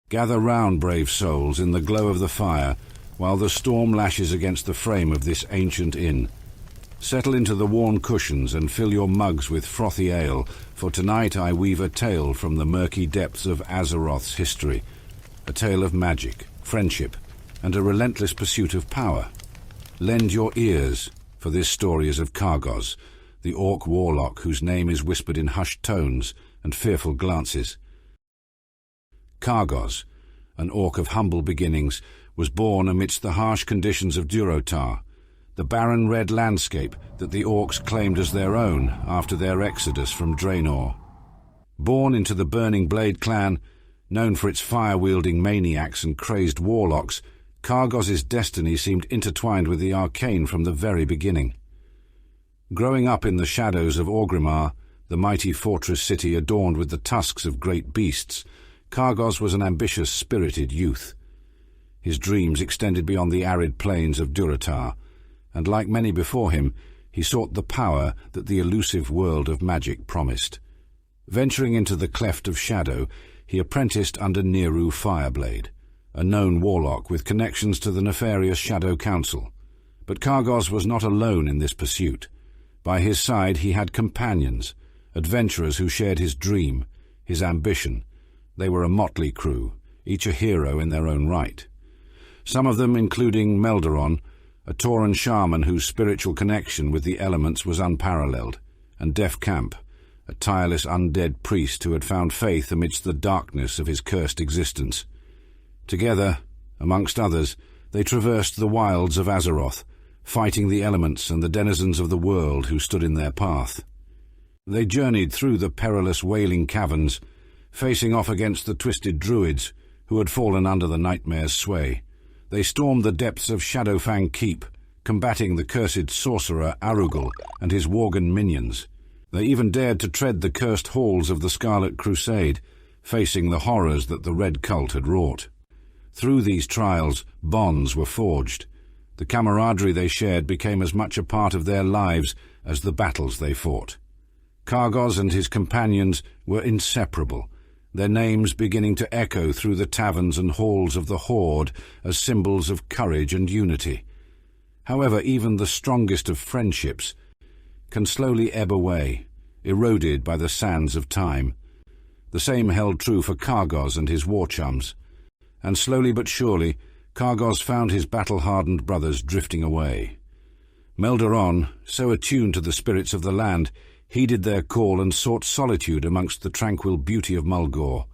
Gather round, brave souls, in the glow of the fire, while the storm lashes against the frame of this ancient inn. Settle into the worn cushions and fill your mugs with frothy ale, for tonight I weave a tale from the murky depths of Azeroth's history, a tale of magic, friendship, and a relentless pursuit of power. Lend your ears, for this story is of Kargoz, the orc warlock whose name is whispered in hushed tones and fearful glances. Kargoz, an orc of humble beginnings, was born amidst the harsh conditions of Durotar, the barren red landscape that the orcs claimed as their own after their exodus from Draenor. Born into the Burning Blade clan, known for its fire-wielding maniacs and crazed warlocks, Kargoz's destiny seemed intertwined with the arcane from the very beginning. Growing up in the shadows of Orgrimmar, the mighty fortress city adorned with the tusks of great beasts, Kargoz was an ambitious, spirited youth. His dreams extended beyond the arid plains of Durotar, and like many before him, he sought the power that the elusive world of magic promised. Venturing into the cleft of shadow, he apprenticed under Neru Fireblade, a known warlock with connections to the nefarious Shadow Council. But Kargoz was not alone in this pursuit. By his side he had companions, adventurers who shared his dream, his ambition. They were a motley crew, each a hero in their own right. Some of them including Melderon, a Tauran shaman whose spiritual connection with the elements was unparalleled, and Def Camp, a tireless undead priest who had found faith amidst the darkness of his cursed existence. Together, amongst others, they traversed the wilds of Azeroth, fighting the elements and the denizens of the world who stood in their path. They journeyed through the perilous Wailing Caverns, facing off against the twisted druids who had fallen under the nightmare's sway. They stormed the depths of Shadowfang Keep, combating the cursed sorcerer Arugel and his Worgen minions. They even dared to tread the cursed halls of the Scarlet Crusade, facing the horrors that the Red Cult had wrought. Through these trials, bonds were forged. The camaraderie they shared became as much a part of their lives as the battles they fought. Kargoz and his companions were inseparable, their names beginning to echo through the taverns and halls of the Horde as symbols of courage and unity. However, even the strongest of friendships can slowly ebb away, eroded by the sands of time. The same held true for Kargoz and his war chums, and slowly but surely, Kargoz found his battle-hardened brothers drifting away. Melderon, so attuned to the spirits of the land, heeded their call and sought solitude amongst the tranquil beauty of Mulgore,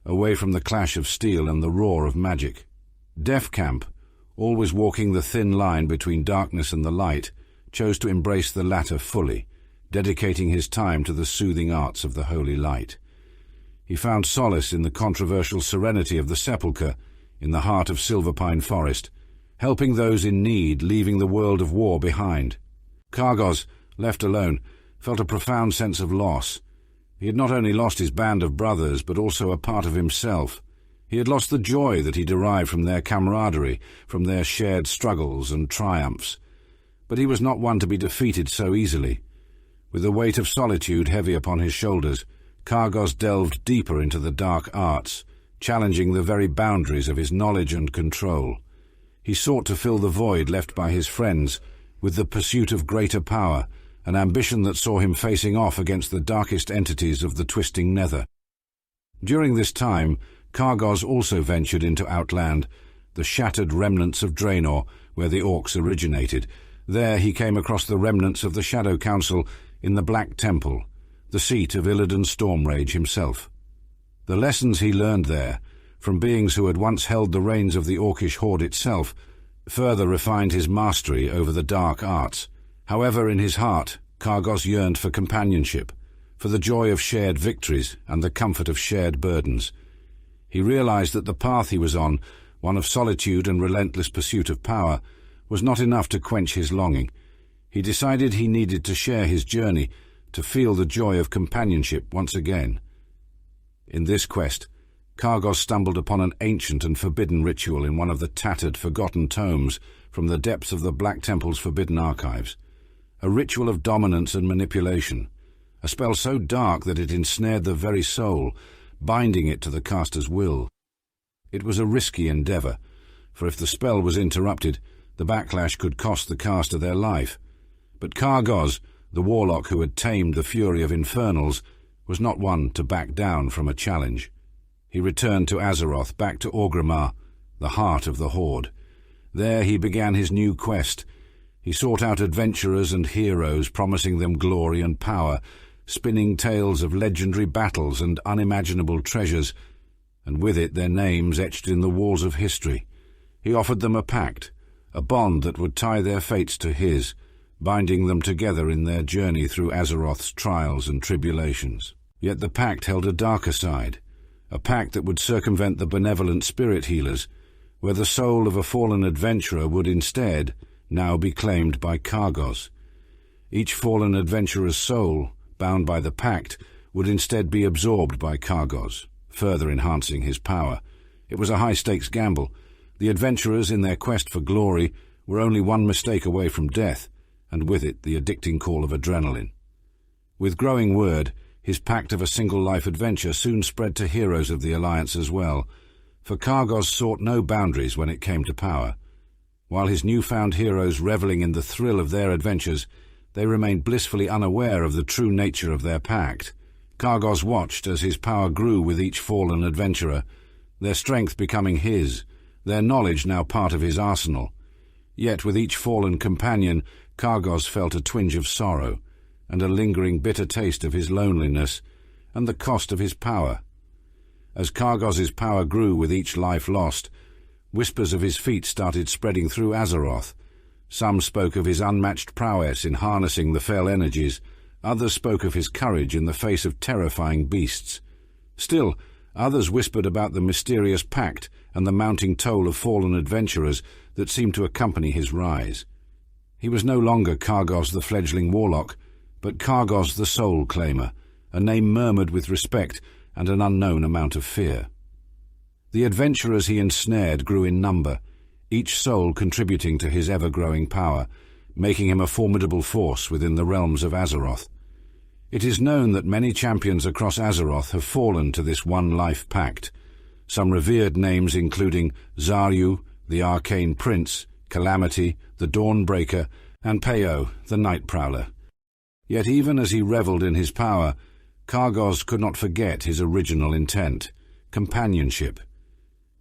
away from the clash of steel and the roar of magic. Def Camp, always walking the thin line between darkness and the light, chose to embrace the latter fully, dedicating his time to the soothing arts of the holy light. He found solace in the controversial serenity of the Sepulchre, in the heart of Silverpine Forest, helping those in need, leaving the world of war behind. Kargoz, left alone, felt a profound sense of loss. He had not only lost his band of brothers, but also a part of himself. He had lost the joy that he derived from their camaraderie, from their shared struggles and triumphs. But he was not one to be defeated so easily. With the weight of solitude heavy upon his shoulders, Kargoz delved deeper into the dark arts, challenging the very boundaries of his knowledge and control. He sought to fill the void left by his friends with the pursuit of greater power, an ambition that saw him facing off against the darkest entities of the twisting nether. During this time, Kargoz also ventured into Outland, the shattered remnants of Draenor, where the orcs originated. There he came across the remnants of the Shadow Council in the Black Temple, the seat of Illidan Stormrage himself. The lessons he learned there, from beings who had once held the reins of the Orcish Horde itself, further refined his mastery over the dark arts. However, in his heart, Kargoz yearned for companionship, for the joy of shared victories and the comfort of shared burdens. He realized that the path he was on, one of solitude and relentless pursuit of power, was not enough to quench his longing. He decided he needed to share his journey, to feel the joy of companionship once again. In this quest, Kargoz stumbled upon an ancient and forbidden ritual in one of the tattered, forgotten tomes from the depths of the Black Temple's forbidden archives. A ritual of dominance and manipulation, a spell so dark that it ensnared the very soul, binding it to the caster's will. It was a risky endeavor, for if the spell was interrupted, the backlash could cost the caster their life. But Kargoz, the warlock who had tamed the fury of infernals, was not one to back down from a challenge. He returned to Azeroth, back to Orgrimmar, the heart of the Horde. There he began his new quest. He sought out adventurers and heroes, promising them glory and power, spinning tales of legendary battles and unimaginable treasures, and with it their names etched in the walls of history. He offered them a pact, a bond that would tie their fates to his, binding them together in their journey through Azeroth's trials and tribulations. Yet the pact held a darker side, a pact that would circumvent the benevolent spirit healers, where the soul of a fallen adventurer would instead now be claimed by Kargoz. Each fallen adventurer's soul, bound by the pact, would instead be absorbed by Kargoz, further enhancing his power. It was a high-stakes gamble. The adventurers, in their quest for glory, were only one mistake away from death, and with it the addicting call of adrenaline. With growing word, his pact of a single-life adventure soon spread to heroes of the Alliance as well, for Kargoz sought no boundaries when it came to power. While his newfound heroes reveling in the thrill of their adventures, they remained blissfully unaware of the true nature of their pact. Kargoz watched as his power grew with each fallen adventurer, their strength becoming his, their knowledge now part of his arsenal. Yet with each fallen companion, Kargoz felt a twinge of sorrow, and a lingering bitter taste of his loneliness, and the cost of his power. As Kargoz's power grew with each life lost, whispers of his feat started spreading through Azeroth. Some spoke of his unmatched prowess in harnessing the fell energies, others spoke of his courage in the face of terrifying beasts. Still, others whispered about the mysterious pact and the mounting toll of fallen adventurers that seemed to accompany his rise. He was no longer Kargoz the fledgling warlock, but Kargoz the Soulclaimer, a name murmured with respect and an unknown amount of fear. The adventurers he ensnared grew in number, each soul contributing to his ever-growing power, making him a formidable force within the realms of Azeroth. It is known that many champions across Azeroth have fallen to this one-life pact, some revered names including Zaryu, the Arcane Prince, Calamity, the Dawnbreaker, and Peo, the Night Prowler. Yet even as he revelled in his power, Kargoz could not forget his original intent, companionship.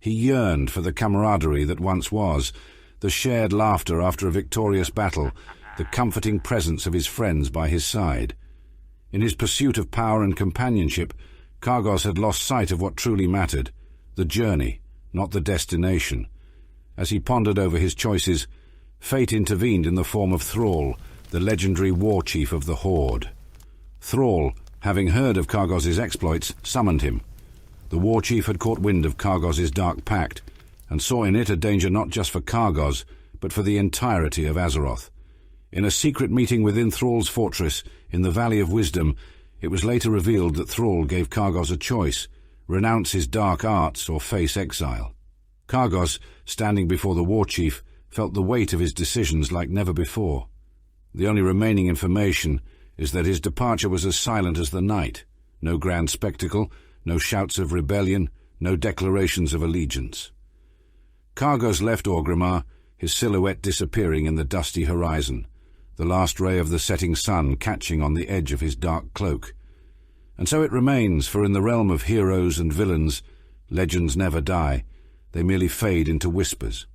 He yearned for the camaraderie that once was, the shared laughter after a victorious battle, the comforting presence of his friends by his side. In his pursuit of power and companionship, Kargoz had lost sight of what truly mattered, the journey, not the destination. As he pondered over his choices, fate intervened in the form of Thrall, the legendary war chief of the Horde. Thrall, having heard of Kargoz's exploits, summoned him. The war chief had caught wind of Kargoz's dark pact, and saw in it a danger not just for Kargoz, but for the entirety of Azeroth. In a secret meeting within Thrall's fortress, in the Valley of Wisdom, it was later revealed that Thrall gave Kargoz a choice: renounce his dark arts or face exile. Kargoz, standing before the war chief, felt the weight of his decisions like never before. The only remaining information is that his departure was as silent as the night. No grand spectacle, no shouts of rebellion, no declarations of allegiance. Kargoz left Orgrimmar, his silhouette disappearing in the dusty horizon, the last ray of the setting sun catching on the edge of his dark cloak. And so it remains, for in the realm of heroes and villains, legends never die, they merely fade into whispers.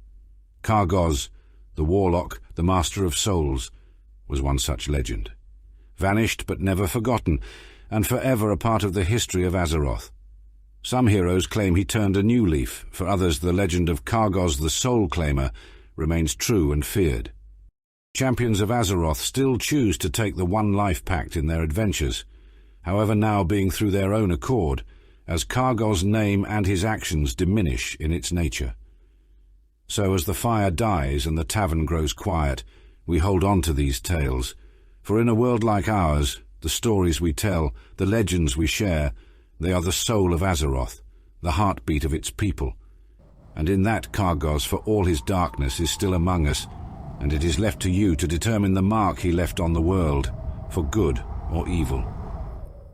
Kargoz, the warlock, the master of souls, was one such legend. Vanished but never forgotten, and forever a part of the history of Azeroth. Some heroes claim he turned a new leaf, for others the legend of Kargoz the Soulclaimer remains true and feared. Champions of Azeroth still choose to take the one-life pact in their adventures, however now being through their own accord, as Kargoz's name and his actions diminish in its nature. So as the fire dies and the tavern grows quiet, we hold on to these tales, for in a world like ours, the stories we tell, the legends we share, they are the soul of Azeroth, the heartbeat of its people. And in that Kargoz, for all his darkness, is still among us, and it is left to you to determine the mark he left on the world, for good or evil.